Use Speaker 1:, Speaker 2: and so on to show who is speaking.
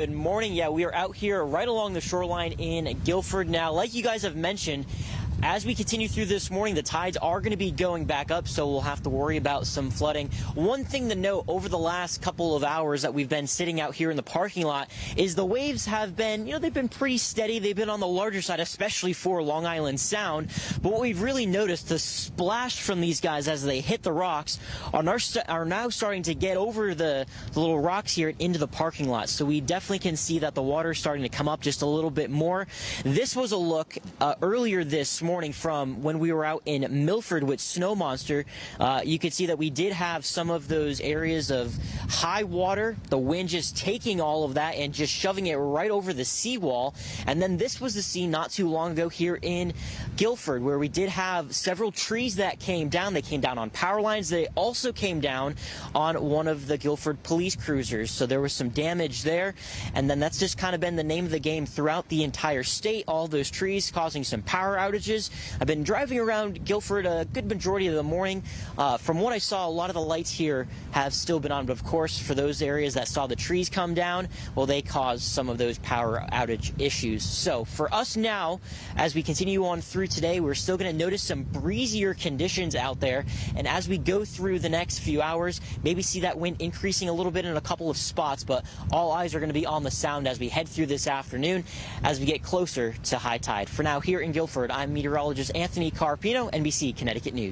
Speaker 1: Good morning. Yeah, we are out here right along the shoreline in Guilford. Now, like you guys have mentioned, as we continue through this morning, the tides are going to be going back up, so we'll have to worry about some flooding. One thing to note over the last couple of hours that we've been sitting out here in the parking lot is the waves have been, they've been pretty steady. They've been on the larger side, especially for Long Island Sound. But what we've really noticed, the splash from these guys as they hit the rocks are now starting to get over the little rocks here into the parking lot. So we definitely can see that the water is starting to come up just a little bit more. This was a look earlier this morning from when we were out in Milford with Snow Monster. You could see that we did have some of those areas of high water, the wind just taking all of that and just shoving it right over the seawall. And then this was the scene not too long ago here in Guilford, where we did have several trees that came down. They came down on power lines. They also came down on one of the Guilford police cruisers. So there was some damage there. And then that's just kind of been the name of the game throughout the entire state. All those trees causing some power outages. I've been driving around Guilford a good majority of the morning. From what I saw, a lot of the lights here have still been on, but of course, for those areas that saw the trees come down, well, they caused some of those power outage issues. So for us now, as we continue on through today, we're still going to notice some breezier conditions out there. And as we go through the next few hours, maybe see that wind increasing a little bit in a couple of spots, but all eyes are going to be on the Sound as we head through this afternoon as we get closer to high tide. For now, here in Guilford, I'm meteorologist Anthony Carpino, NBC Connecticut News.